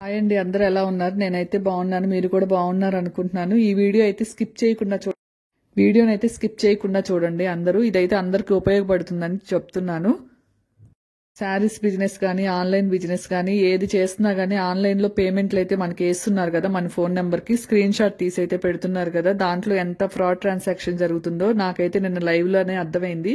Hi అండి, అందరూ ఎలా ఉన్నారు? నేనైతే బాగున్నాను, మీరు కూడా బాగున్నారు అనుకుంటున్నాను. ఈ వీడియోని అయితే స్కిప్ చేయకుండా చూడండి అందరూ. ఇదైతే అందరికీ ఉపయోగపడుతుందని చెప్తున్నాను. శారీస్ బిజినెస్ కానీ ఆన్లైన్ బిజినెస్ కానీ ఏది చేస్తున్నా కానీ ఆన్లైన్లో పేమెంట్లు అయితే మనకి వేస్తున్నారు కదా, మన ఫోన్ నెంబర్కి స్క్రీన్ షాట్ తీసి అయితే పెడుతున్నారు కదా. దాంట్లో ఎంత ఫ్రాడ్ ట్రాన్సాక్షన్ జరుగుతుందో నాకైతే నిన్న లైవ్లోనే అర్థమైంది.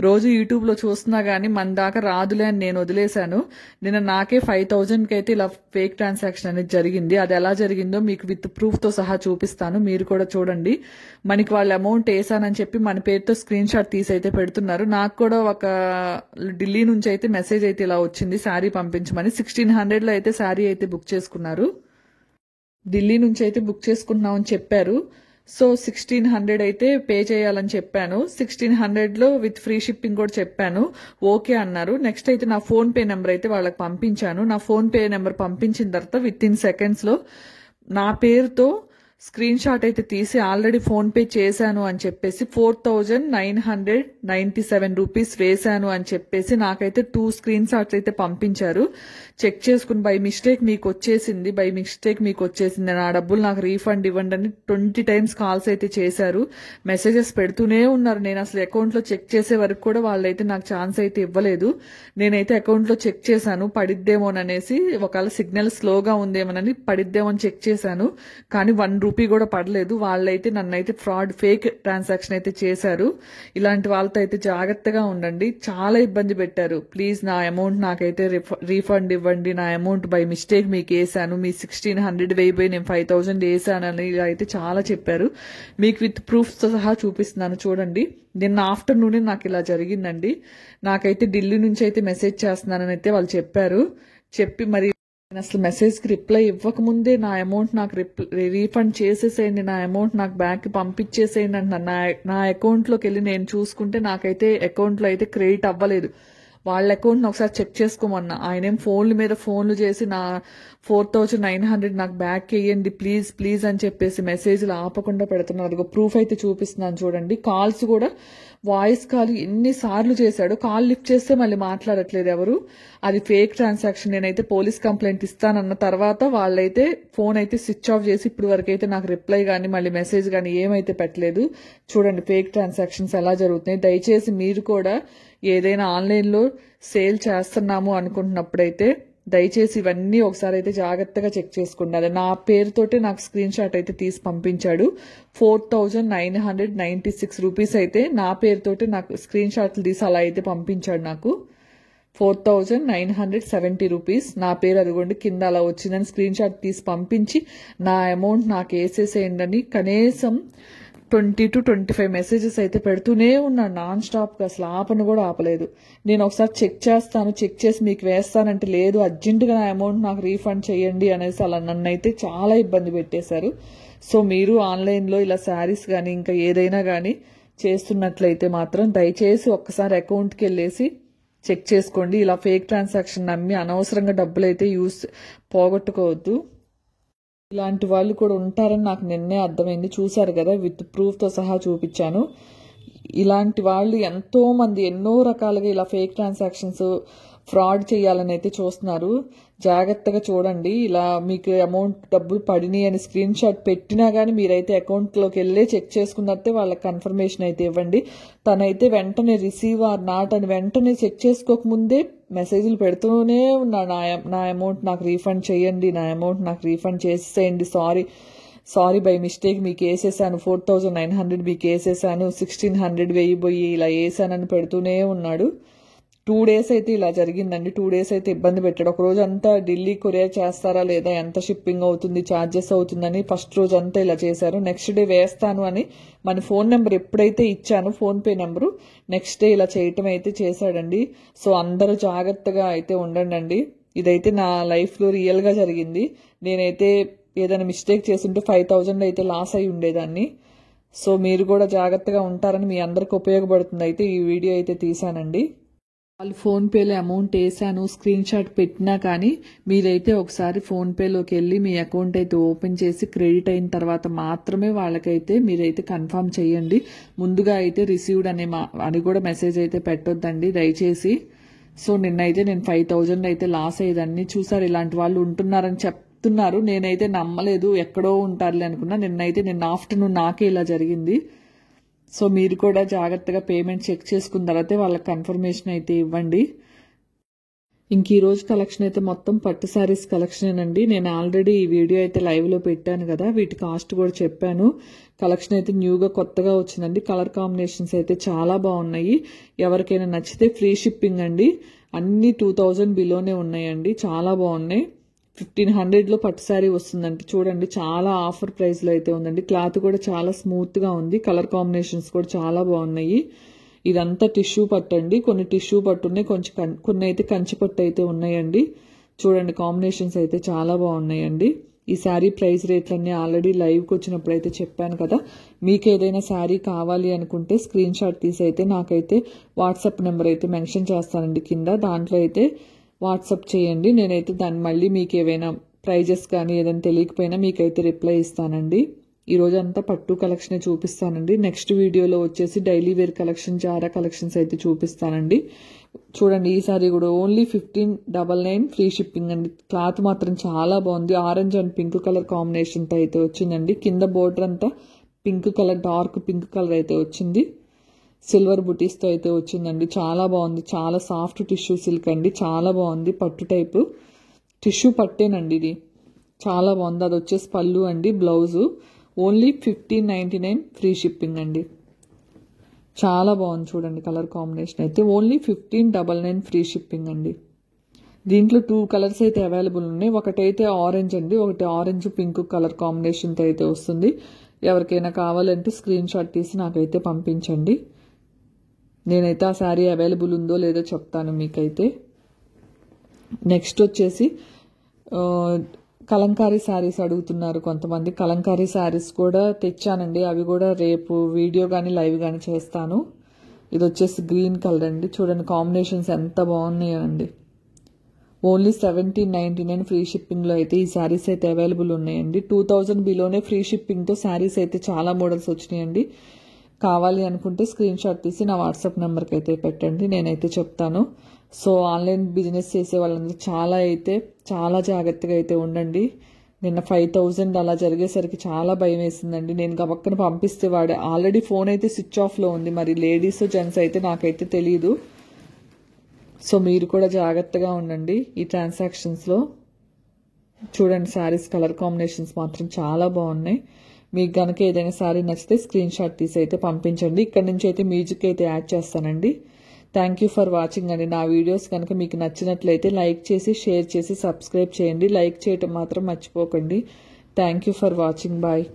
రోజు యూట్యూబ్లో చూస్తున్నా కానీ మన దాకా రాదులే అని నేను వదిలేశాను. నిన్న నాకే 5,000కి అయితే ఇలా ఫేక్ ట్రాన్సాక్షన్ అనేది జరిగింది. అది ఎలా జరిగిందో మీకు విత్ ప్రూఫ్తో సహా చూపిస్తాను, మీరు కూడా చూడండి. మనకి వాళ్ళు అమౌంట్ వేసానని చెప్పి మన పేరుతో స్క్రీన్ షాట్ తీసి అయితే పెడుతున్నారు. నాకు కూడా ఒక ఢిల్లీ నుంచి అయితే మెసేజ్ అయితే ఇలా వచ్చింది, శారీ పంపించమని. 1600లో అయితే శారీ అయితే బుక్ చేసుకున్నారు. ఢిల్లీ నుంచి అయితే బుక్ చేసుకున్నామని చెప్పారు. సో 1600 అయితే పే చేయాలని చెప్పాను. 1600లో విత్ ఫ్రీ షిప్పింగ్ కూడా చెప్పాను. ఓకే అన్నారు. నెక్స్ట్ అయితే నా ఫోన్ పే నెంబర్ అయితే వాళ్ళకి పంపించాను. నా ఫోన్ పే నెంబర్ పంపించిన తర్వాత విత్ ఇన్ సెకండ్స్లో నా పేరుతో స్క్రీన్ షాట్ అయితే తీసి ఆల్రెడీ ఫోన్ పే చేశాను అని చెప్పేసి 4,997 రూపీస్ వేశాను అని చెప్పేసి నాకైతే 2 స్క్రీన్ షాట్స్ అయితే పంపించారు. చెక్ చేసుకుని బై మిస్టేక్ మీకు వచ్చేసింది, నా డబ్బులు నాకు రీఫండ్ ఇవ్వండి అని 20 టైమ్స్ కాల్స్ అయితే చేశారు. మెసేజెస్ పెడుతూనే ఉన్నారు. నేను అసలు అకౌంట్లో చెక్ చేసే వరకు కూడా వాళ్ళైతే నాకు ఛాన్స్ అయితే ఇవ్వలేదు. నేనైతే అకౌంట్లో చెక్ చేశాను పడిద్దేమోననేసి, ఒకవేళ సిగ్నల్ స్లోగా ఉందేమోనని పడిద్దేమో అని చెక్ చేశాను. కానీ 1 రూపీ కూడా పడలేదు. వాళ్ళైతే నన్నైతే ఫ్రాడ్ ఫేక్ ట్రాన్సాక్షన్ అయితే చేశారు. ఇలాంటి వాళ్ళతో అయితే జాగ్రత్తగా ఉండండి. చాలా ఇబ్బంది పెట్టారు. ప్లీజ్ నా అమౌంట్ నాకైతే రీఫండ్ ఇవ్వండి, నా అమౌంట్ బై మిస్టేక్ మీకు వేసాను, మీ 1600 వేయిపోయి నేను 5,000 వేసానని ఇలా అయితే చాలా చెప్పారు. మీకు విత్ ప్రూఫ్తో సహా చూపిస్తున్నాను చూడండి. నిన్న ఆఫ్టర్నూనే నాకు ఇలా జరిగిందండి. నాకైతే ఢిల్లీ నుంచి అయితే మెసేజ్ చేస్తున్నానని అయితే వాళ్ళు చెప్పారు. చెప్పి మరి నేను అసలు మెసేజ్కి రిప్లై ఇవ్వకముందే నా అమౌంట్ నాకు రీఫండ్ చేసేసేయండి, నా అమౌంట్ నాకు బ్యాంక్కి పంపించేసేయండి అంటున్నాను. నా అకౌంట్లోకి వెళ్ళి నేను చూసుకుంటే నాకైతే అకౌంట్లో అయితే క్రెడిట్ అవ్వలేదు. వాళ్ళ అకౌంట్ని ఒకసారి చెక్ చేసుకోమన్నా. ఆయనేం ఫోన్ల మీద ఫోన్లు చేసి నా 4,900 నాకు బ్యాక్ వేయండి ప్లీజ్ ప్లీజ్ అని చెప్పేసి మెసేజ్లు ఆపకుండా పెడుతున్నారు. అదిగో ప్రూఫ్ అయితే చూపిస్తున్నాను చూడండి. కాల్స్ కూడా వాయిస్ కాల్ ఎన్నిసార్లు చేశాడు. కాల్ లిఫ్ట్ చేస్తే మళ్ళీ మాట్లాడట్లేదు ఎవరు. అది ఫేక్ ట్రాన్సాక్షన్. నేనైతే పోలీస్ కంప్లైంట్ ఇస్తానన్న తర్వాత వాళ్ళైతే ఫోన్ అయితే స్విచ్ ఆఫ్ చేసి ఇప్పుడు వరకు అయితే నాకు రిప్లై కానీ మళ్ళీ మెసేజ్ కానీ ఏమైతే పెట్టలేదు. చూడండి ఫేక్ ట్రాన్సాక్షన్స్ ఎలా జరుగుతున్నాయి. దయచేసి మీరు కూడా ఏదైనా ఆన్లైన్లో సేల్ చేస్తున్నాము అనుకుంటున్నప్పుడైతే దయచేసి ఇవన్నీ ఒకసారి అయితే జాగ్రత్తగా చెక్ చేసుకోండి. అదే నా పేరుతోటే నాకు స్క్రీన్ షాట్ అయితే తీసి పంపించాడు. 4,996 రూపీస్ అయితే నా పేరుతోటే నాకు స్క్రీన్ షాట్లు తీసి అలా అయితే పంపించాడు. నాకు 4,970 రూపీస్ నా పేరు అదిగోండి కింద అలా వచ్చిందని స్క్రీన్ షాట్ తీసి పంపించి నా అమౌంట్ నాకు వేసేసేయండి అని కనీసం 20 to 25 మెసేజెస్ అయితే పెడుతూనే ఉన్నాను నాన్ స్టాప్గా. అసలు ఆపను కూడా ఆపలేదు. నేను ఒకసారి చెక్ చేసి మీకు వేస్తానంటే లేదు, అర్జెంటుగా నా అమౌంట్ నాకు రీఫండ్ చేయండి అనేసి అలా నన్ను అయితే చాలా ఇబ్బంది పెట్టేశారు. సో మీరు ఆన్లైన్లో ఇలా శారీస్ కానీ ఇంకా ఏదైనా కానీ చేస్తున్నట్లయితే మాత్రం దయచేసి ఒక్కసారి అకౌంట్కి వెళ్ళేసి చెక్ చేసుకోండి. ఇలా ఫేక్ ట్రాన్సాక్షన్ నమ్మి అనవసరంగా డబ్బులు అయితే పోగొట్టుకోవద్దు. ఇలాంటి వాళ్ళు కూడా ఉంటారని నాకు నిన్నే అర్థమైంది. చూశారు కదా, విత్ ప్రూఫ్తో సహా చూపించాను. ఇలాంటి వాళ్ళు ఎంతో మంది ఎన్నో రకాలుగా ఇలా ఫేక్ ట్రాన్సాక్షన్స్ ఫ్రాడ్ చేయాలని అయితే చూస్తున్నారు. జాగ్రత్తగా చూడండి. ఇలా మీకు అమౌంట్ డబ్బులు పడినాయి అని స్క్రీన్ షాట్ పెట్టినా కానీ మీరైతే అకౌంట్లోకి వెళ్ళి చెక్ చేసుకున్నట్టే వాళ్ళకి కన్ఫర్మేషన్ అయితే ఇవ్వండి. తనైతే వెంటనే రిసీవ్ ఆర్ నాట్ అని వెంటనే చెక్ చేసుకోకముందే మెసేజ్లు పెడుతూనే ఉన్నాడు. నా అమౌంట్ నాకు రీఫండ్ చేయండి, నా అమౌంట్ నాకు రీఫండ్ చేసేయండి, సారీ బై మిస్టేక్ మీకు వేసేసాను, 4,900 మీకు వేసేసాను, 1600 వేయిపోయి ఇలా వేసానని పెడుతూనే ఉన్నాడు. 2 days అయితే ఇలా జరిగిందండి. 2 days అయితే ఇబ్బంది పెట్టాడు. ఒక రోజు అంతా ఢిల్లీ కొరియర్ చేస్తారా లేదా, ఎంత షిప్పింగ్ అవుతుంది, ఛార్జెస్ అవుతుందని ఫస్ట్ రోజు అంతా ఇలా చేశారు. నెక్స్ట్ డే వేస్తాను అని మన ఫోన్ నెంబర్ ఎప్పుడైతే ఇచ్చాను phone pay number, next day ఇలా చేయటం అయితే చేశాడండి. సో అందరూ జాగ్రత్తగా అయితే ఉండండి. ఇదైతే నా లైఫ్లో రియల్గా జరిగింది. నేనైతే ఏదైనా మిస్టేక్ చేస్తుంటే 5,000 అయితే లాస్ అయి ఉండేదాన్ని. సో మీరు కూడా జాగ్రత్తగా ఉంటారని మీ అందరికి ఉపయోగపడుతుంది అయితే ఈ వీడియో అయితే తీసానండి. వాళ్ళు ఫోన్పేలో అమౌంట్ వేసాను స్క్రీన్ షాట్ పెట్టినా కానీ మీరైతే ఒకసారి ఫోన్పేలోకి వెళ్ళి మీ అకౌంట్ అయితే ఓపెన్ చేసి క్రెడిట్ అయిన తర్వాత మాత్రమే వాళ్ళకైతే మీరైతే కన్ఫర్మ్ చేయండి. ముందుగా అయితే రిసీవ్డ్ అని కూడా మెసేజ్ అయితే పెట్టొద్దండి దయచేసి. సో నిన్నైతే నేను 5,000 అయితే లాస్ అయ్యేదాన్ని. చూసారు ఇలాంటి వాళ్ళు ఉంటున్నారని చెప్తున్నారు, నేనైతే నమ్మలేదు, ఎక్కడో ఉంటారులే అనుకున్నా. నిన్న ఆఫ్టర్నూన్ నాకే ఇలా జరిగింది. సో మీరు కూడా జాగ్రత్తగా పేమెంట్ చెక్ చేసుకున్న తర్వాతే వాళ్ళకి కన్ఫర్మేషన్ అయితే ఇవ్వండి. ఇంక ఈ రోజు కలెక్షన్ అయితే మొత్తం పట్టు శారీస్ కలెక్షనేనండి. నేను ఆల్రెడీ ఈ వీడియో అయితే లైవ్లో పెట్టాను కదా, వీటి కాస్ట్ కూడా చెప్పాను. కలెక్షన్ అయితే న్యూగా కొత్తగా వచ్చిందండి. కలర్ కాంబినేషన్స్ అయితే చాలా బాగున్నాయి. ఎవరికైనా నచ్చితే ఫ్రీ షిప్పింగ్ అండి. అన్ని 2,000 బిలోనే ఉన్నాయండి, చాలా బాగున్నాయి. 1,500లో పట్టు శారీ వస్తుందండి. చూడండి చాలా ఆఫర్ ప్రైస్లో అయితే ఉందండి. క్లాత్ కూడా చాలా స్మూత్గా ఉంది. కలర్ కాంబినేషన్స్ కూడా చాలా బాగున్నాయి. ఇదంతా టిష్యూ పట్టు అండి. కొన్ని టిష్యూ పట్టు ఉన్నాయి, కొన్ని అయితే కంచి పట్టు అయితే ఉన్నాయండి. చూడండి కాంబినేషన్స్ అయితే చాలా బాగున్నాయండి. ఈ శారీ ప్రైస్ రేట్లన్నీ ఆల్రెడీ లైవ్కి వచ్చినప్పుడు అయితే చెప్పాను కదా. మీకు ఏదైనా శారీ కావాలి అనుకుంటే స్క్రీన్ షాట్ తీసి అయితే నాకైతే వాట్సాప్ నెంబర్ అయితే మెన్షన్ చేస్తానండి కింద. దాంట్లో అయితే వాట్సాప్ చేయండి. నేనైతే దాన్ని మళ్ళీ మీకు ఏవైనా ప్రైజెస్ కానీ ఏదైనా తెలియకపోయినా మీకైతే రిప్లై ఇస్తానండి. ఈ రోజు అంతా పట్టు కలెక్షన్ చూపిస్తానండి. నెక్స్ట్ వీడియోలో వచ్చేసి daily wear collection, Zara collections అయితే చూపిస్తానండి. చూడండి ఈ సారీ కూడా ఓన్లీ 1599 ఫ్రీ షిప్పింగ్ అండి. క్లాత్ మాత్రం చాలా బాగుంది. ఆరెంజ్ అండ్ పింక్ కలర్ కాంబినేషన్తో అయితే వచ్చిందండి. కింద బోర్డర్ అంతా pink colour, dark pink colour అయితే వచ్చింది. సిల్వర్ బుటీస్తో అయితే వచ్చిందండి. చాలా బాగుంది. చాలా సాఫ్ట్ టిష్యూ సిల్క్ అండి. చాలా బాగుంది. పట్టు టైపు టిష్యూ పట్టేనండి ఇది. చాలా బాగుంది. అది వచ్చేసి పళ్ళు అండి, బ్లౌజు. ఓన్లీ 1599 ఫ్రీ షిప్పింగ్ అండి. చాలా బాగుంది. చూడండి కలర్ కాంబినేషన్ అయితే ఓన్లీ 1599 ఫ్రీ షిప్పింగ్ అండి. దీంట్లో 2 కలర్స్ అయితే అవైలబుల్ ఉన్నాయి. ఒకటైతే ఆరెంజ్ అండి, ఒకటి ఆరెంజ్ పింక్ కలర్ కాంబినేషన్తో అయితే వస్తుంది. ఎవరికైనా కావాలంటే స్క్రీన్ షాట్ తీసి నాకైతే పంపించండి. నేనైతే ఆ శారీ అవైలబుల్ ఉందో లేదో చెప్తాను మీకైతే. నెక్స్ట్ వచ్చేసి కలంకారీ శారీస్ అడుగుతున్నారు కొంతమంది. కలంకారీ శారీస్ కూడా తెచ్చానండి. అవి కూడా రేపు వీడియో కానీ లైవ్ కానీ చేస్తాను. ఇది వచ్చేసి గ్రీన్ కలర్ అండి. చూడండి కాంబినేషన్స్ ఎంత బాగున్నాయో అండి. ఓన్లీ 1799 ఫ్రీ షిప్పింగ్లో అయితే ఈ శారీస్ అయితే అవైలబుల్ ఉన్నాయండి. 2,000 బిలోనే ఫ్రీ షిప్పింగ్తో శారీస్ అయితే చాలా మోడల్స్ వచ్చినాయండి. కావాలి అనుకుంటే స్క్రీన్ షాట్ తీసి నా వాట్సాప్ నెంబర్కి అయితే పెట్టండి, నేనైతే చెప్తాను. సో ఆన్లైన్ బిజినెస్ చేసే వాళ్ళందరూ చాలా జాగ్రత్తగా అయితే ఉండండి. నిన్న 5,000 అలా జరిగేసరికి చాలా భయం వేసిందండి. నేను గబక్కన పంపిస్తే వాడే ఆల్రెడీ ఫోన్ అయితే స్విచ్ ఆఫ్లో ఉంది. మరి లేడీస్ జెంట్స్ అయితే నాకైతే తెలియదు. సో మీరు కూడా జాగ్రత్తగా ఉండండి ఈ ట్రాన్సాక్షన్స్లో. చూడండి శారీస్ కలర్ కాంబినేషన్స్ మాత్రం చాలా బాగున్నాయి. మీకు కనుక ఏదైనా శారీ నచ్చితే స్క్రీన్ షాట్ తీసి అయితే పంపించండి. ఇక్కడ నుంచి అయితే మ్యూజిక్ అయితే యాడ్ చేస్తానండి. థ్యాంక్ యూ ఫర్ వాచింగ్ అండి. నా వీడియోస్ కనుక మీకు నచ్చినట్లయితే లైక్ చేసి, షేర్ చేసి, సబ్స్క్రైబ్ చేయండి. లైక్ చేయటం మాత్రం మర్చిపోకండి. Thank you for watching. Bye.